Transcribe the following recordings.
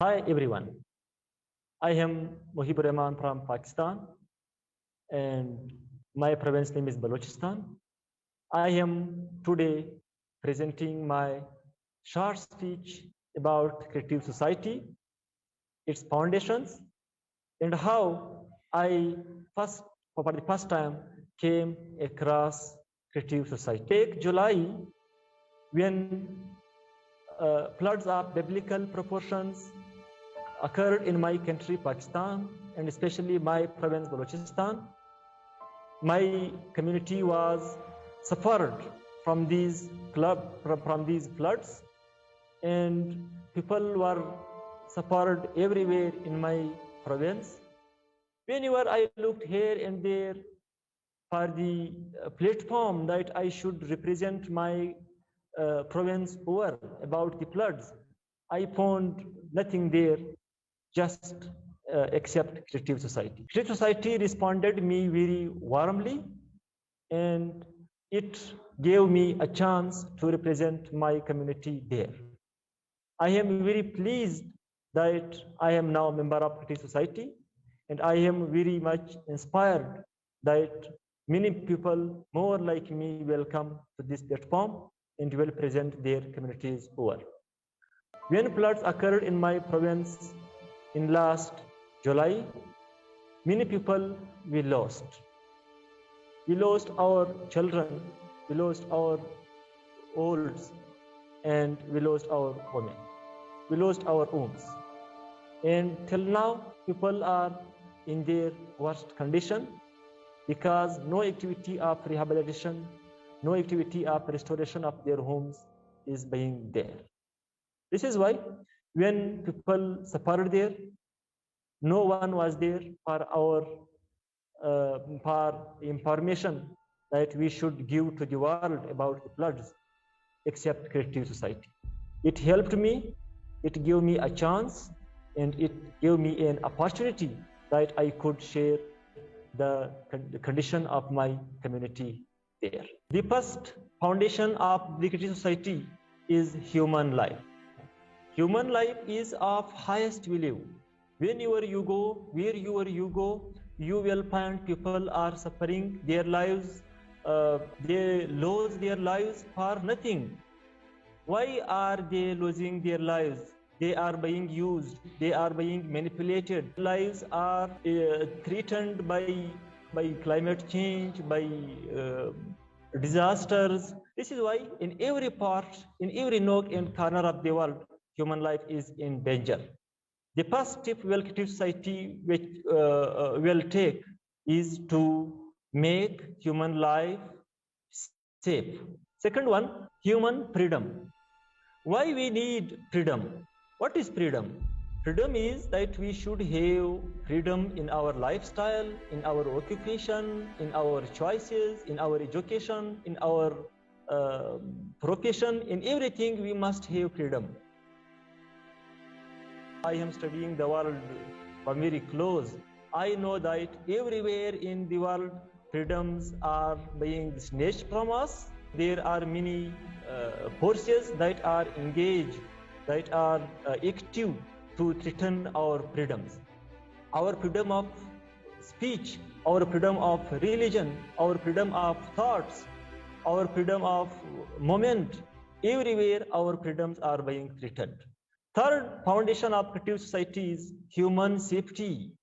Hi everyone, I am Muhib Gharshin from Pakistan and my province name is Balochistan. I am today presenting my short speech about creative society, its foundations, and how I first, for the first time, came across creative society. Take July when floods of biblical proportions occurred in my country, Pakistan, and especially my province, Balochistan. My community was suffered from these floods, and people were suffered everywhere in my province. Whenever I looked here and there for the platform that I should represent my province over about the floods, I found nothing there just except Creative Society. Creative Society responded me very warmly, and it gave me a chance to represent my community there. I am very pleased that I am now a member of Creative Society, and I am very much inspired that many people more like me will come to this platform and will present their communities over. When floods occurred in my province in last July, many people we lost. We lost our children, we lost our olds, and we lost our women. We lost our homes. And till now, people are in their worst condition because no activity of rehabilitation, no activity of restoration of their homes is being there. This is why when people suffered there, no one was there for information that we should give to the world about the floods except Creative Society. It helped me, it gave me a chance, and it gave me an opportunity that I could share the condition of my community there. The first foundation of the Creative Society is human life. Human life is of highest value. Whenever you go, wherever you go, you will find people are suffering their lives, they lose their lives for nothing. Why are they losing their lives? They are being used, they are being manipulated. Lives are threatened by climate change, by disasters. This is why in every part, in every nook and corner of the world, human life is in danger. The first step Creative Society will take is to make human life safe. Second one, human freedom. Why we need freedom? What is freedom? Freedom is that we should have freedom in our lifestyle, in our occupation, in our choices, in our education, in our profession, in everything we must have freedom. I am studying the world from very close. I know that everywhere in the world, freedoms are being snatched from us. There are many forces that are engaged, that are active to threaten our freedoms. Our freedom of speech, our freedom of religion, our freedom of thoughts, our freedom of movement, everywhere our freedoms are being threatened. Third foundation of Creative Society is human safety.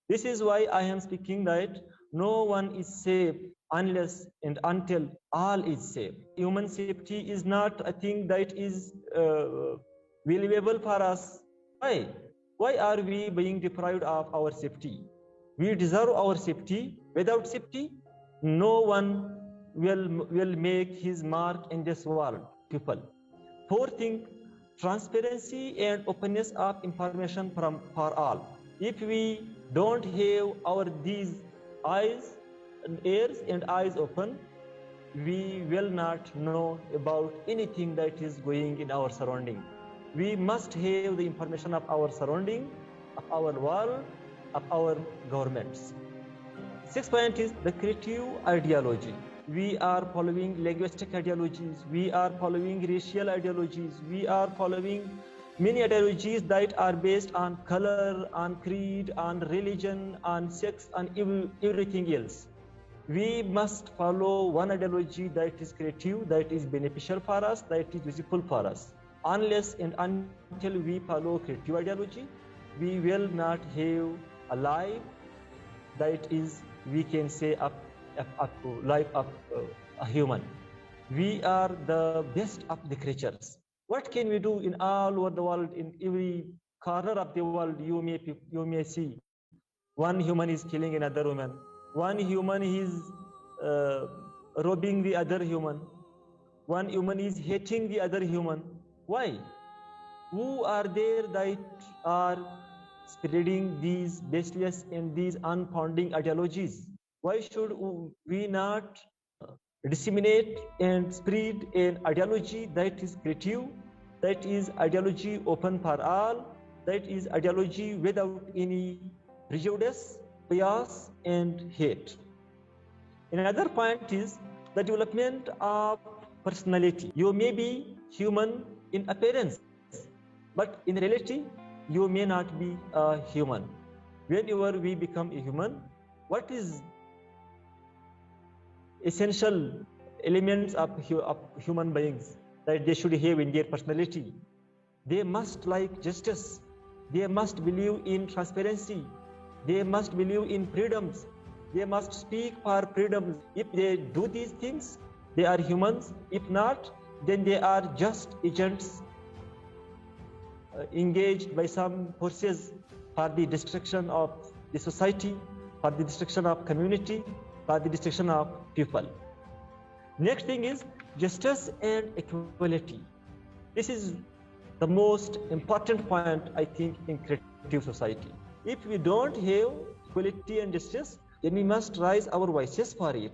This is why I am speaking that no one is safe unless and until all is safe. Human safety is not a thing that is valuable for us. Why? Why are we being deprived of our safety? We deserve our safety. Without safety, no one will make his mark in this world, people. Fourth thing, transparency and openness of information for all. If we don't have these eyes and ears and eyes open, we will not know about anything that is going in our surrounding. We must have the information of our surrounding, of our world, of our governments. Sixth point is the creative ideology. We are following linguistic ideologies, we are following racial ideologies, we are following Many ideologies that are based on color, on creed, on religion, on sex, on everything else. We must follow one ideology that is creative, that is beneficial for us, that is useful for us. Unless and until we follow creative ideology, we will not have a life that is, we can say, life of a human. We are the best of the creatures. What can we do in all over the world, in every corner of the world? You may see one human is killing another human. One human is uh, robbing the other human. One human is hating the other human. Why? Who are there that are spreading these baseless and these unfounding ideologies? Why should we not disseminate and spread an ideology that is creative, that is ideology open for all, that is ideology without any prejudice, bias, and hate? Another point is the development of personality. You may be human in appearance, but in reality, you may not be a human. Whenever we become a human, what is essential elements of human beings that they should have in their personality? They must like justice. They must believe in transparency. They must believe in freedoms. They must speak for freedoms. If they do these things, they are humans. If not, then they are just agents engaged by some forces for the destruction of the society, for the destruction of community, for the destruction of people. Next thing is justice and equality. This is the most important point, I think, in creative society. If we don't have equality and justice, then we must raise our voices for it.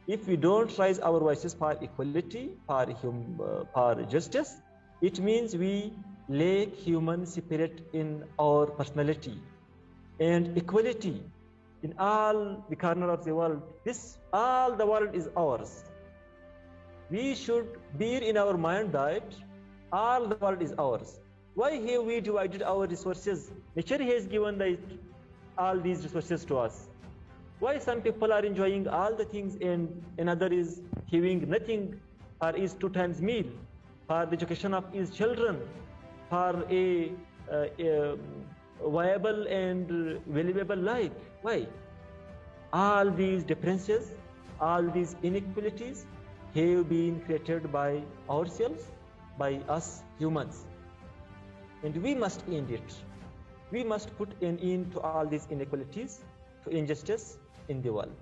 If we don't raise our voices for equality, for justice, it means we lack human spirit in our personality. And equality in all the corner of the world, all the world is ours. We should bear in our mind that all the world is ours. Why have we divided our resources? Nature has given all these resources to us. Why some people are enjoying all the things and another is having nothing, or is 2 times meal, for the education of his children, for a viable and valuable life? Why? All these differences, all these inequalities have been created by ourselves, by us humans. And we must end it. We must put an end to all these inequalities, to injustice in the world.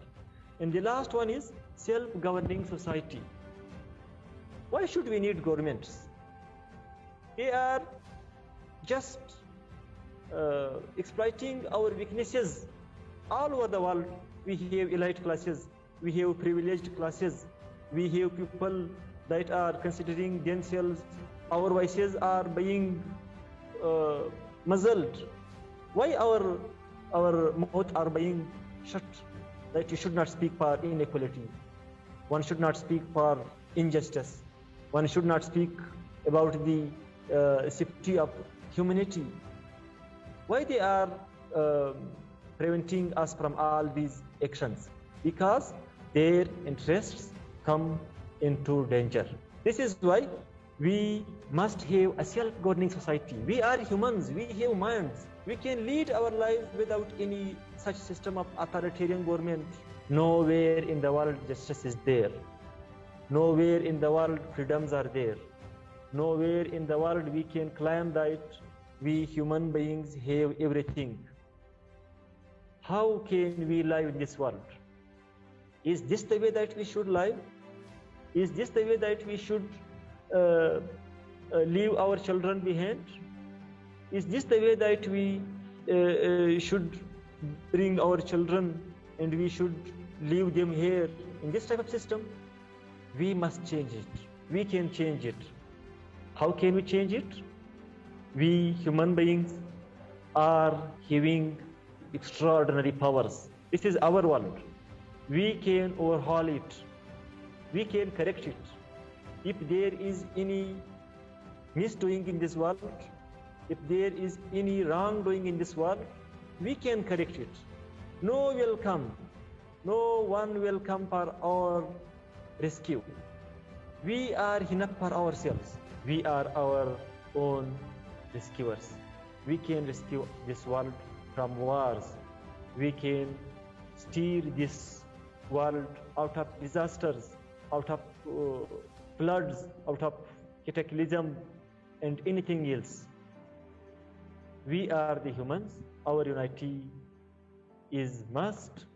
And the last one is self-governing society. Why should we need governments? They are just exploiting our weaknesses. All over the world, we have elite classes, we have privileged classes, we have people that are considering themselves. Our voices are being muzzled. Why our mouth are being shut? That you should not speak for inequality. One should not speak for injustice. One should not speak about the safety of humanity. Why they are preventing us from all these actions? Because their interests come into danger. This is why we must have a self-governing society. We are humans, we have minds. We can lead our lives without any such system of authoritarian government. Nowhere in the world justice is there. Nowhere in the world freedoms are there. Nowhere in the world we can claim that we human beings have everything. How can we live in this world? Is this the way that we should live? Is this the way that we should leave our children behind? Is this the way that we should bring our children and we should leave them here in this type of system? We must change it. We can change it. How can we change it? We human beings are having extraordinary powers. This is our world. We can overhaul it. We can correct it. If there is any misdoing in this world, If there is any wrongdoing in this world, we can correct it. No one will come for our rescue. We are enough for ourselves. We are our own rescuers. We can rescue this world from wars. We can steer this world out of disasters, out of floods, out of cataclysm, and anything else. We are the humans. Our unity is must,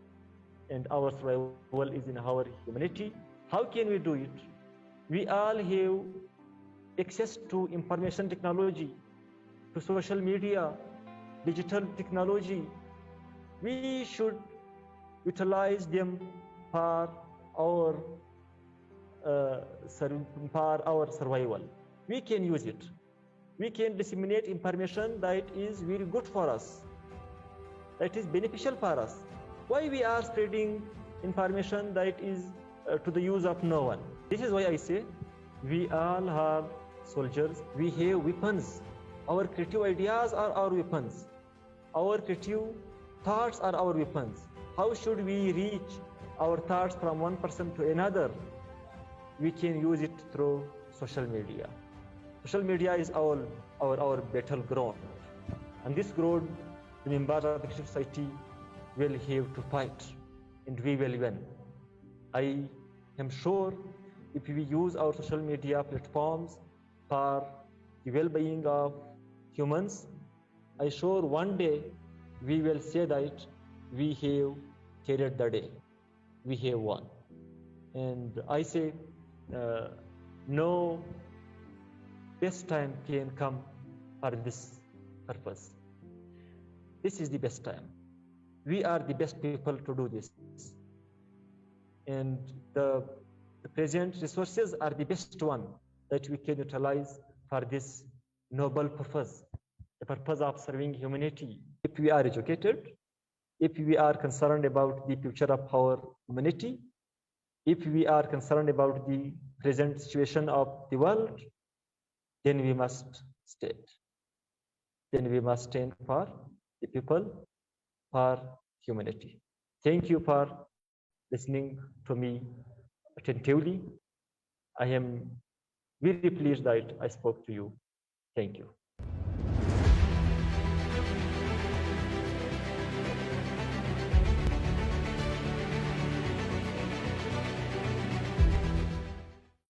and our survival is in our humanity. How can we do it? We all have access to information technology, to social media, digital technology. We should utilize them for our survival. We can use it. We can disseminate information that is very good for us, that is beneficial for us. Why we are spreading information that is to the use of no one? This is why I say we all are soldiers. We have weapons. Our creative ideas are our weapons. Our creative thoughts are our weapons. How should we reach our thoughts from one person to another? We can use it through social media. Social media is our battleground. And this ground, the members of the society will have to fight, and we will win. I am sure if we use our social media platforms for the well-being of humans, I sure one day we will say that we have carried the day, we have won. And I say no best time can come for this purpose. This is the best time. We are the best people to do this. And the present resources are the best one that we can utilize for this noble purpose, the purpose of serving humanity. If we are educated, if we are concerned about the future of our humanity, if we are concerned about the present situation of the world, then we must stand. Then we must stand for the people, for humanity. Thank you for listening to me attentively. I am very pleased that I spoke to you. Thank you.